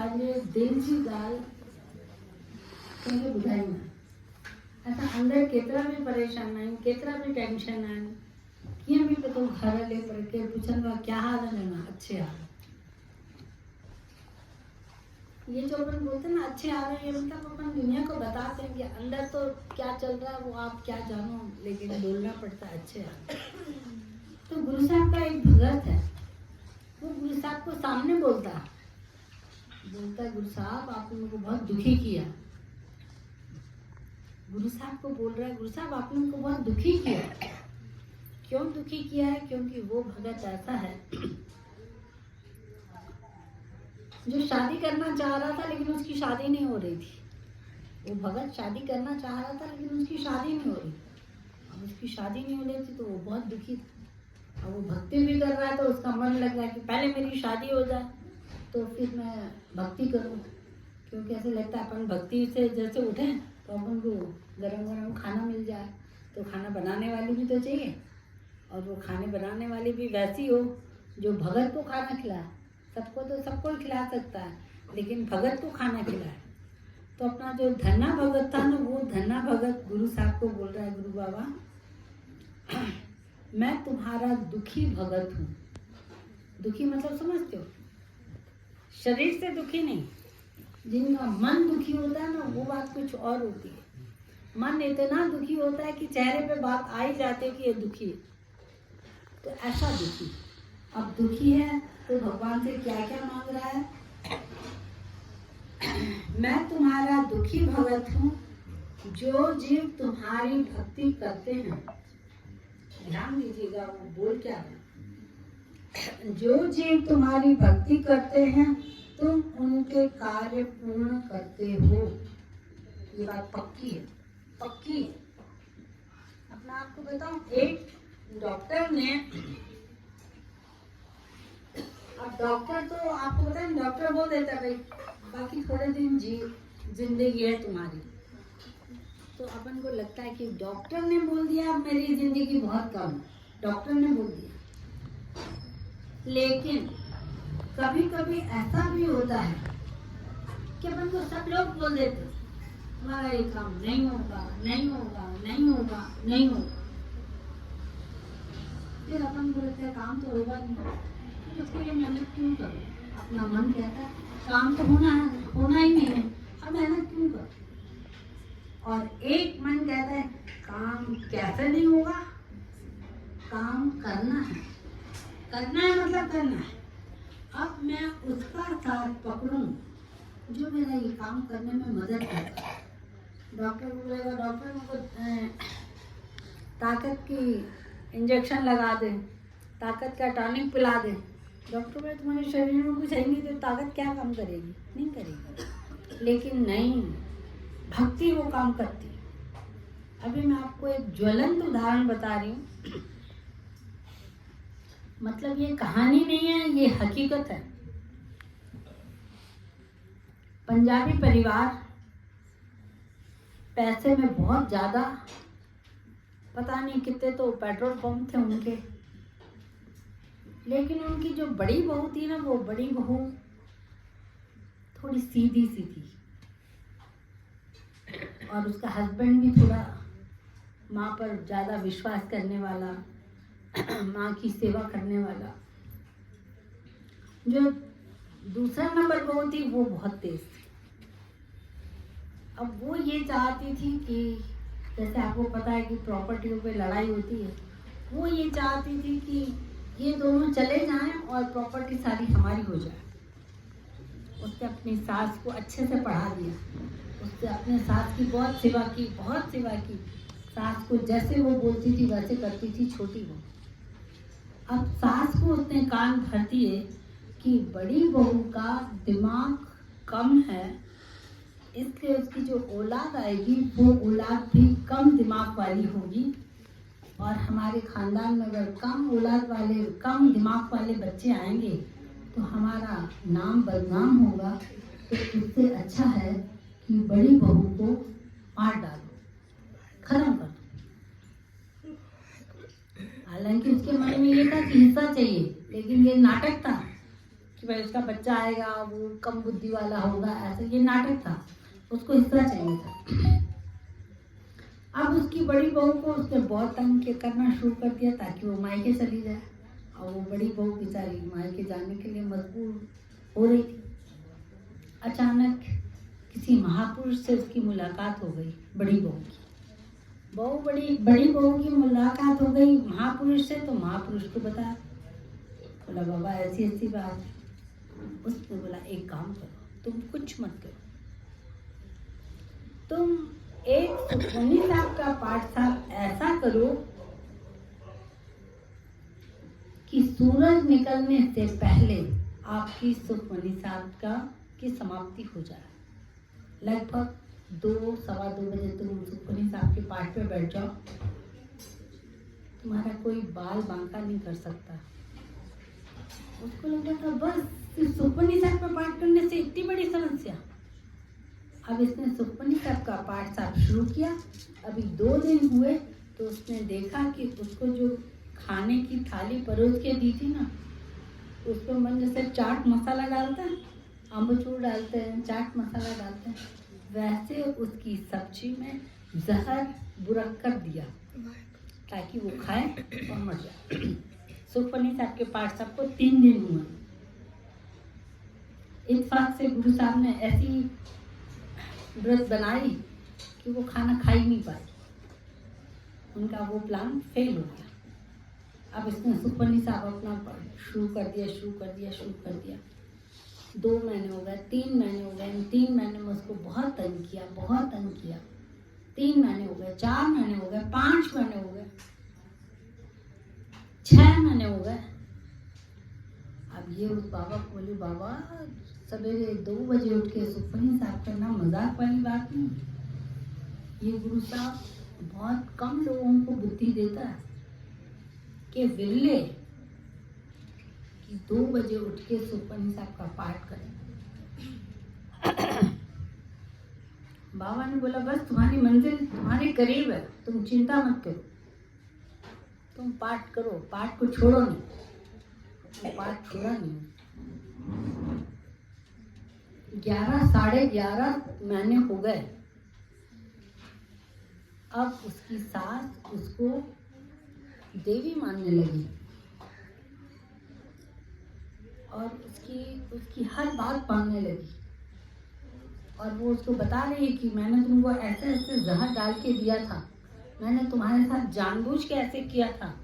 पंहिंजे दिल जी ॻाल्हि कंहिंखे ॿुधाईंदा। असां अंदरि केतिरा बि परेशान आहियूं, केतिरा बि टेंशन आहिनि, कीअं बि पतो घर हले, पर केरु पुछंदो आहे क्या हाल है ना, अच्छे हाल। ये जो अपन बोलते हैं ना अच्छे हाल है, ये मतलब अपन दुनिया को बताते हैं कि अंदर तो क्या चल रहा है वो आप क्या जानो, लेकिन बोलना पड़ता है अच्छे हाल। तो गुरु साहब का एक भगत है, वो गुरु साहब को सामने बोलता है गुरु साहब आपने मुझको बहुत दुखी किया। गुरु साहब को बोल रहा है गुरु साहब आपने मुझको बहुत दुखी किया। क्यों दुखी किया है? क्योंकि वो भगत ऐसा है जो शादी करना चाह रहा था लेकिन उसकी शादी नहीं हो रही थी। वो भगत शादी करना चाह रहा था लेकिन उसकी शादी नहीं हो रही। अब उसकी शादी नहीं हो रही थी तो वो बहुत दुखी था। अब वो भक्ति भी कर रहा है तो उसका मन लग रहा है कि पहले मेरी शादी हो जाए तो फिर मैं भक्ति करूं, क्योंकि ऐसे लगता है अपन भक्ति से जैसे उठें तो अपन को गरम गरम खाना मिल जाए। तो खाना बनाने वाली भी तो चाहिए, और वो खाने बनाने वाली भी वैसी हो जो भगत को खाना खिलाए। सबको तो सबको खिला सकता है, लेकिन भगत को खाना खिलाए। तो अपना जो धन्ना भगत था ना, वो धन्ना भगत गुरु साहब को बोल रहा है गुरु बाबा मैं तुम्हारा दुखी भगत हूँ। दुखी मतलब समझते हो, शरीर से दुखी नहीं। जिनका मन दुखी होता है ना वो बात कुछ और होती है। मन इतना दुखी होता है कि चेहरे पे बात आ ही जाती है कि ये दुखी है। तो ऐसा दुखी, अब दुखी है तो भगवान से क्या क्या मांग रहा है? मैं तुम्हारा दुखी भगत हूँ, जो जीव तुम्हारी भक्ति करते हैं। ध्यान दीजिएगा वो बोल क्या है। जो जीव तुम्हारी भक्ति करते हैं तुम उनके कार्य पूर्ण करते हो। ये बात पक्की है, पक्की है। अपना आपको बताऊं, एक डॉक्टर ने, अब डॉक्टर तो आपको पता है डॉक्टर बोल देता है भाई बाकी थोड़े दिन जिंदगी है तुम्हारी। तो अपन को लगता है कि डॉक्टर ने बोल दिया अब मेरी जिंदगी बहुत कम है, डॉक्टर ने बोल दिया। लेकिन कभी कभी ऐसा भी होता है कि अपन को सब लोग बोल देते हमारा ये काम नहीं होगा, नहीं होगा, नहीं होगा, नहीं होगा। फिर अपन को लगता है काम तो होगा नहीं, तो उसके लिए मेहनत क्यों करो? अपना मन कहता है काम तो होना ही नहीं है, अब मेहनत क्यों करो? और एक मन कहता है काम कैसे नहीं होगा, काम करना है, करना है मतलब करना है। अब मैं उसका साथ पकड़ूं जो मेरा ये काम करने में मदद करेगा। डॉक्टर बोलेगा डॉक्टर मुझको ताकत की इंजेक्शन लगा दे, ताकत का टॉनिक पिला दे। डॉक्टर बोले तुम्हारे शरीर में कुछ है नहीं तो ताकत क्या काम करेगी? नहीं करेगी। लेकिन नहीं, भक्ति वो काम करती है। अभी मैं आपको एक ज्वलंत उदाहरण बता रही हूँ। मतलब ये कहानी नहीं है, ये हकीकत है। पंजाबी परिवार, पैसे में बहुत ज़्यादा, पता नहीं कितने तो पेट्रोल पंप थे उनके, लेकिन उनकी जो बड़ी बहू थी ना, वो बड़ी बहू थोड़ी सीधी सी थी, और उसका हस्बैंड भी थोड़ा माँ पर ज़्यादा विश्वास करने वाला, माँ की सेवा करने वाला। जो दूसरा नंबर बहू थी वो बहुत तेज थी। अब वो ये चाहती थी कि जैसे आपको पता है कि प्रॉपर्टियों पे लड़ाई होती है, वो ये चाहती थी कि ये दोनों चले जाएं और प्रॉपर्टी सारी हमारी हो जाए। उसने अपनी सास को अच्छे से पढ़ा दिया, उसने अपने सास की बहुत सेवा की, बहुत सेवा की। सास को जैसे वो बोलती थी वैसे करती थी, छोटी वो। अब सास को उसने कान भर दिए कि बड़ी बहू का दिमाग कम है, इसलिए उसकी जो औलाद आएगी वो औलाद भी कम दिमाग वाली होगी, और हमारे खानदान में अगर कम औलाद वाले, कम दिमाग वाले बच्चे आएंगे तो हमारा नाम बदनाम होगा। तो इससे अच्छा है कि बड़ी बहू को मार डालो, खत्म कर दो। हालांकि उसके मन में ये था कि हिस्सा चाहिए, लेकिन ये नाटक था कि भाई उसका बच्चा आएगा, वो कम बुद्धि वाला होगा, ऐसा ये नाटक था, उसको हिस्सा चाहिए था। अब उसकी बड़ी बहू को उसने बहुत तंग करना शुरू कर दिया ताकि वो मायके चली जाए, और वो बड़ी बहू बेचारी मायके जाने के लिए मजबूर हो रही थी। अचानक किसी महापुरुष से उसकी मुलाकात हो गई, बड़ी बहू की। बड़ी बहू की मुलाकात हो गई महापुरुष से, तो महापुरुष को बताया, बोला बाबा ऐसी ऐसी बात है। उसने बोला एक काम करो, तुम कुछ मत करो, तुम एक सुखमनी साहब का पाठ साहब ऐसा करो कि सूरज निकलने से पहले आपकी सुखमनी साहब की समाप्ति हो जाए। लगभग 2 सवा 2 बजे तुम सुखमनी साहब के पाठ पे बैठ जाओ, तुम्हारा कोई बाल बांका नहीं कर सकता। उसको लगा था बस सुखमनी साहब पे पाठ करने से इतनी बड़ी समस्या। अब इसने सुखमनी साहब का पाठ साहब शुरू किया। अभी 2 दिन हुए तो उसने देखा कि उसको जो खाने की थाली परोस के दी थी ना, उसको मन जैसे चाट मसाला डालते हैं, अम्बचूर डालते हैं, चाट मसाला डालते हैं, वैसे उसकी सब्जी में जहर बुरक कर दिया ताकि वो खाए और मर जाए। सुखमनी साहब के पाठ साहब को 3 दिन हुए। इत्तेफाक से गुरु साहब ने ऐसी व्रत बनाई कि वो खाना खा ही नहीं पाए, उनका वो प्लान फेल हो गया। अब इसने सुखमनी साहब अपना शुरू कर दिया। 2 महीने हो गए, 3 महीने हो गए। इन 3 महीने में उसको बहुत तंग किया। 3 महीने हो गए, 4 महीने हो गए, 5 महीने हो गए, 6 महीने हो गए। अब ये उस बाबा को बोली, बाबा सवेरे 2 बजे उठ के सुखमनी साहब करना मजाक वाली बात नहीं। ये गुरु साहब बहुत कम लोगों को बुद्धि देता है कि विरले कि 2 बजे उठ के सुखमनी साहब का पाठ करें। बाबा ने बोला बस तुम्हारी मंजिल तुम्हारे करीब है, तुम चिंता मत करो, तुम पाठ करो, पाठ को छोड़ो नहीं। तो पाठ छोड़ा नहीं। 11 साढ़े 11 महीने हो गए। अब उसकी सास उसको देवी मानने लगी और उसकी हर बात मानने लगी। और वो उसको बता रही है कि मैंने तुमको ऐसे ऐसे जहर डाल के दिया था, मैंने तुम्हारे साथ जानबूझ के ऐसे किया था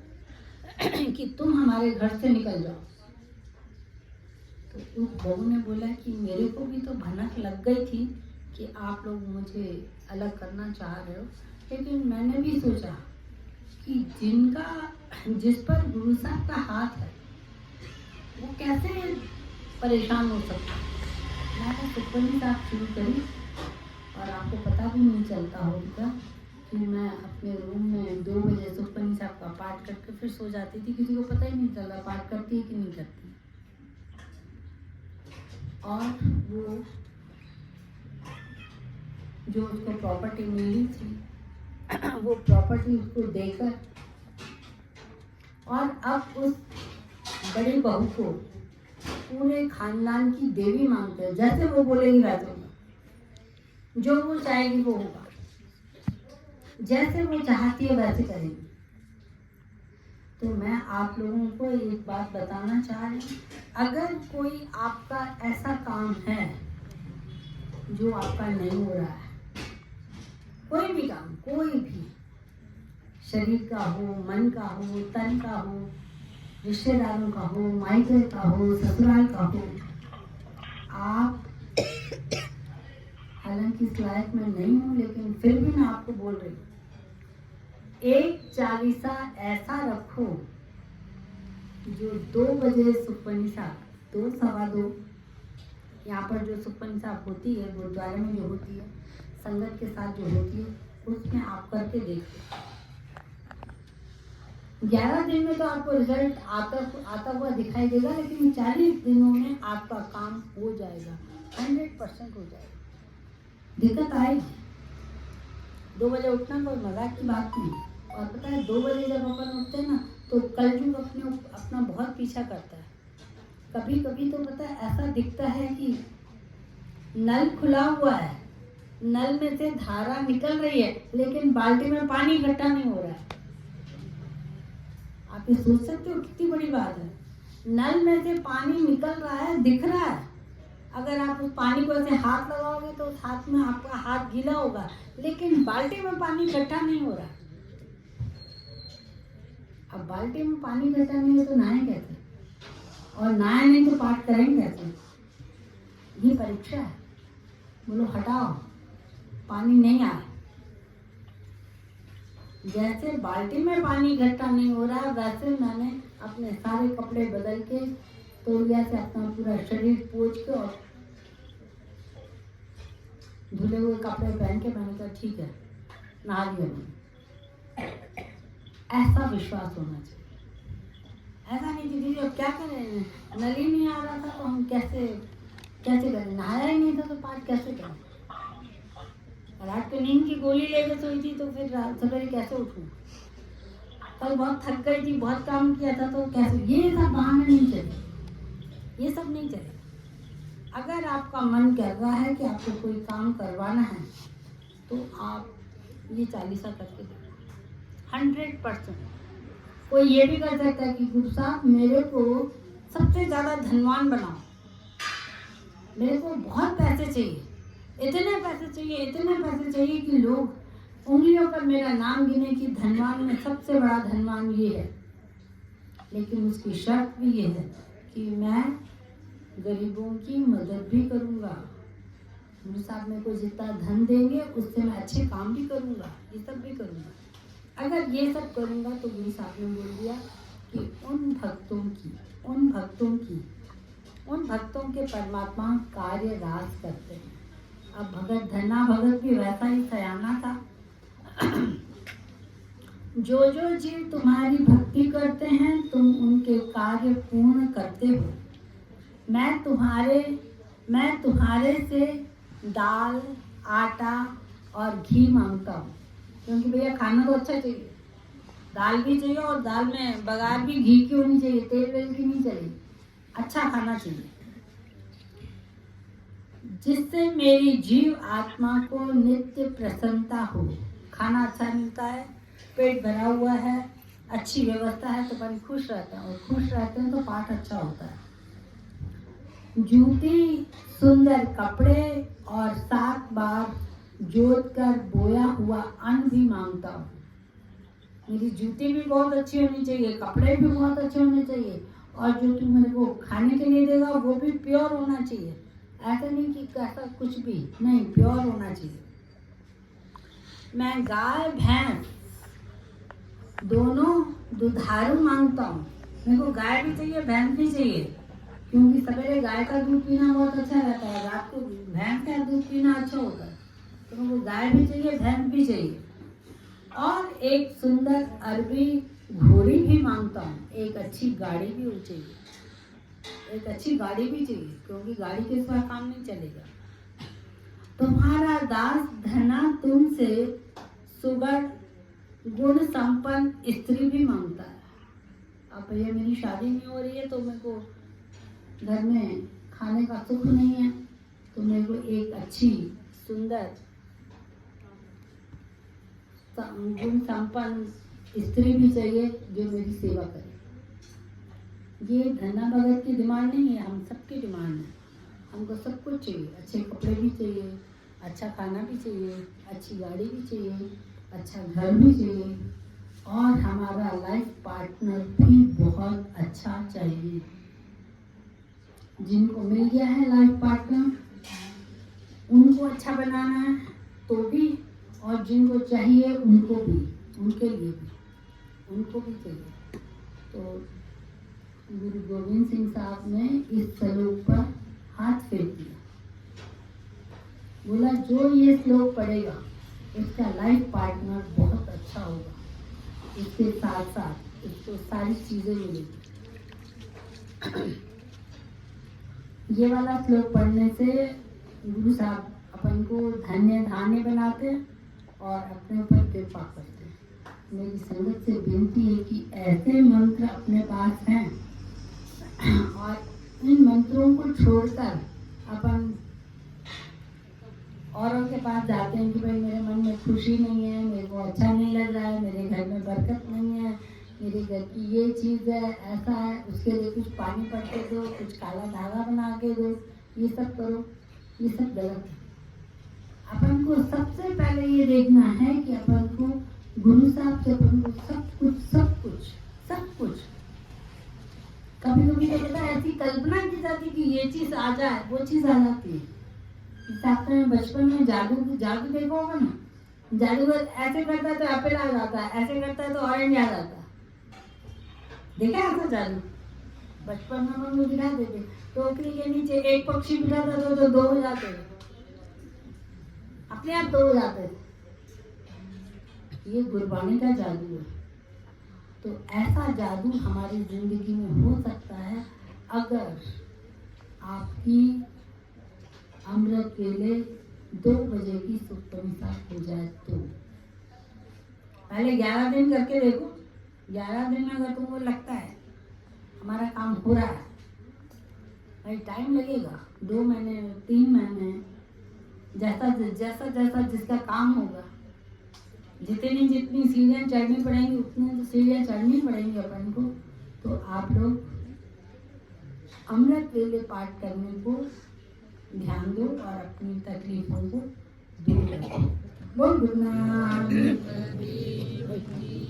कि तुम हमारे घर से निकल जाओ। तो उस बहू ने बोला कि मेरे को भी तो भनक लग गई थी कि आप लोग मुझे अलग करना चाह रहे हो, लेकिन मैंने भी सोचा कि जिस पर गुरु साहब का हाथ है वो कैसे परेशान हो सकता। मैंने सुखमनी साहब शुरू करी और आपको पता भी नहीं चलता होगा कि मैं अपने रूम में 2 बजे सुखमनी साहब का पाठ करके फिर सो जाती थी। किसी को पता ही नहीं चलता पाठ करती है कि नहीं करती। और वो जो उसको प्रॉपर्टी मिली थी वो प्रॉपर्टी उसको देकर और अब उस बड़ी बहू को पूरे खानदान की देवी मानते हैं। जैसे वो बोलेगी वैसे होगा, जो वो चाहेगी वो होगा, जैसे वो चाहती है वैसे करेगी। तो मैं आप लोगों को एक बात बताना चाह रही हूँ, अगर कोई आपका ऐसा काम है जो आपका नहीं हो रहा है, कोई भी काम, कोई भी, शरीर का हो, मन का हो, तन का हो, रिश्तेदारों का हो, मायके का हो, ससुराल का हो, आप हालांकि इस लायक में नहीं हूँ लेकिन फिर भी मैं आपको बोल रही हूँ, एक चालीसा ऐसा रखो जो 2 बजे सुखमनी साहब, 2 सवा 2 यहाँ पर जो सुखमनी साहब होती है गुरुद्वारे में जो होती है, संगत के साथ जो होती है, उसमें आप करके देखो। 11 दिन में तो आपको रिजल्ट आता हुआ दिखाई देगा, लेकिन 40 दिनों में आपका काम हो जाएगा, 100% हो जाएगा। दिक्कत आएगी। 2 बजे उठना कोई मजाक की बात नहीं। और पता है 2 बजे जब अपन उठते हैं ना तो कलयुग अपना बहुत पीछा करता है। कभी कभी तो पता है ऐसा दिखता है कि नल खुला हुआ है, नल में से धारा निकल रही है, लेकिन बाल्टी में पानी इकट्ठा नहीं हो रहा है। आप ये सोच सकते हो कितनी बड़ी बात है। नल में से पानी निकल रहा है, दिख रहा है। अगर आप उस पानी को ऐसे हाथ लगाओगे तो उस हाथ में आपका हाथ गीला होगा, लेकिन बाल्टी में पानी इकट्ठा नहीं हो रहा। अब बाल्टी में पानी इकट्ठा नहीं है तो नहाए कैसे, और नहाए नहीं तो पाठ करेंगे कैसे? ये परीक्षा है। बोलो हटाओ, पानी नहीं आए। जैसे बाल्टी में पानी इकट्ठा नहीं हो रहा, वैसे मैंने अपने सारे कपड़े बदल के तौलिया से अपना पूरा शरीर पोंछ के और धुले हुए कपड़े पहन के मैंने कहा ठीक है, नहा लिया मैंने। ऐसा विश्वास होना चाहिए। ऐसा नहीं कि दीदी अब क्या करें, नल ही नहीं आ रहा था तो हम कैसे करें, नहाया ही नहीं था तो पाठ कैसे करें। रात को नींद की गोली लेकर सोई थी तो फिर सवेरे कैसे उठूं। कल बहुत थक गई थी, बहुत काम किया था तो कैसे। ये सब बहाने नहीं चले, ये सब नहीं चले। अगर आपका मन कर रहा है कि आपको कोई काम करवाना है तो आप ये 40 करके देखो 100%। कोई ये भी कर सकता है कि गुरु साहब मेरे को सबसे ज़्यादा धनवान बनाओ, मेरे को बहुत पैसे चाहिए, इतने पैसे चाहिए कि लोग उंगलियों पर मेरा नाम गिने कि धनवान में सबसे बड़ा धनवान ये है। लेकिन उसकी शर्त भी ये है कि मैं गरीबों की मदद भी करूँगा। गुरु साहब मेरे को जितना धन देंगे उससे मैं अच्छे काम भी करूँगा, ये सब भी करूँगा। अगर ये सब करूँगा तो गुरु साहब ने बोल दिया कि उन भक्तों के परमात्मा कार्य रास करते हैं। अब भगत धन्ना भगत भी वैसा ही सयाना था। जो जीव तुम्हारी भक्ति करते हैं तुम उनके कार्य पूर्ण करते हो। मैं तुम्हारे से दाल, आटा और घी मांगता हूँ, क्योंकि भैया खाना तो अच्छा चाहिए, दाल भी चाहिए और दाल में बघार भी घी की होनी चाहिए, तेल वेल की नहीं चाहिए, अच्छा खाना चाहिए, जिससे मेरी जीव आत्मा को नित्य प्रसन्नता हो। खाना अच्छा मिलता है, पेट भरा हुआ है, अच्छी व्यवस्था है तो मन खुश रहता है, और खुश रहते हैं तो पाठ अच्छा होता है। जूती, सुंदर कपड़े और 7 बार जोत कर बोया हुआ अन्न भी मांगता हूँ। मेरी जूती भी बहुत अच्छी होनी चाहिए, कपड़े भी बहुत अच्छे होने चाहिए, और जो तू मेरे को खाने के लिए देगा वो भी प्योर होना चाहिए। ऐसा नहीं कि कैसा कुछ भी नहीं, प्योर होना चाहिए। मैं गाय भैंस दोनों दुधारू मांगता हूँ। मेरे को गाय भी चाहिए, भैंस भी चाहिए, क्योंकि सवेरे गाय का दूध पीना बहुत अच्छा रहता है, रात को भैंस का दूध पीना अच्छा होता है। तो मेरे को गाय भी चाहिए, भैंस भी चाहिए, और एक सुंदर अरबी घोड़ी भी मांगता हूँ। एक अच्छी गाड़ी भी चाहिए, क्योंकि गाड़ी के सिवा काम नहीं चलेगा। तुम्हारा दास धना तुमसे सुगढ़ गुण संपन्न स्त्री भी मांगता है। अब भैया मेरी शादी नहीं हो रही है तो मेरे को घर में खाने का सुख नहीं है, तो मेरे को एक अच्छी सुंदर गुण संपन्न स्त्री भी चाहिए जो मेरी सेवा करे। ये धन्ना भगत की डिमांड नहीं है, हम सबकी डिमांड है। हमको सब कुछ चाहिए, अच्छे कपड़े भी चाहिए, अच्छा खाना भी चाहिए, अच्छी गाड़ी भी चाहिए, अच्छा घर भी चाहिए, और हमारा लाइफ पार्टनर भी बहुत अच्छा चाहिए। जिनको मिल गया है लाइफ पार्टनर उनको अच्छा बनाना है तो भी, और जिनको चाहिए उनको भी, उनके लिए भी, उनको भी चाहिए। तो गुरु गोविंद सिंह साहब ने इस श्लोक पर हाथ फेर दिया, बोला जो ये श्लोक पढ़ेगा इसका लाइफ पार्टनर बहुत अच्छा होगा, इसके साथ साथ इसको सारी चीजें मिलेगी। ये वाला श्लोक पढ़ने से गुरु साहब अपन को धन्य धान्य बनाते और अपने ऊपर कृपा करते। मेरी संगत से विनती है कि ऐसे मंत्र अपने पास हैं और इन मंत्रों को छोड़कर अपन औरों के पास जाते हैं कि भाई मेरे मन में खुशी नहीं है, मेरे को अच्छा नहीं लग रहा है, मेरे घर में बरकत नहीं है, मेरे घर की ये चीज़ है, ऐसा है, उसके लिए कुछ पानी पट के दो, कुछ काला धागा बना के दो, ये सब करो, ये सब गलत है। अपन को सबसे पहले ये देखना है कि अपन को गुरु साहब से अपन को सब कुछ कभी कभी तो पता है ऐसी कल्पना की जाती कि ये चीज़ आ जाए, वो चीज़ आ जाती है। आपने बचपन में जादू देखा होगा ना, जादूगर ऐसे करता है तो एप्पल आ जाता है, ऐसे करता है तो ऑरेंज आ जाता है। देखा है ऐसा जादू? बचपन में हम लोग दिखा देते, टोकरी के नीचे एक पक्षी बिठाता तो दो हो जाते, अपने आप दो हो जाते। ये गुरबाणी का जादू है। तो ऐसा जादू हमारी जिंदगी में हो सकता है अगर आपकी अमृत वेले 2 बजे की सुप्तम साथ हो जाए तो। पहले 11 दिन करके देखो, 11 दिन में अगर तुमको लगता है हमारा काम हो रहा है, भाई टाइम लगेगा, 2 महीने 3 महीने, जैसा जिसका काम होगा, जितनी सीढ़ियाँ चढ़नी पड़ेंगी उतनी तो सीढ़ियाँ चढ़नी पड़ेंगी अपन को। तो आप लोग अमृत वेले पाठ करने को ध्यान दो और अपनी तकलीफों को दूर करो। बोल गुरु नानक।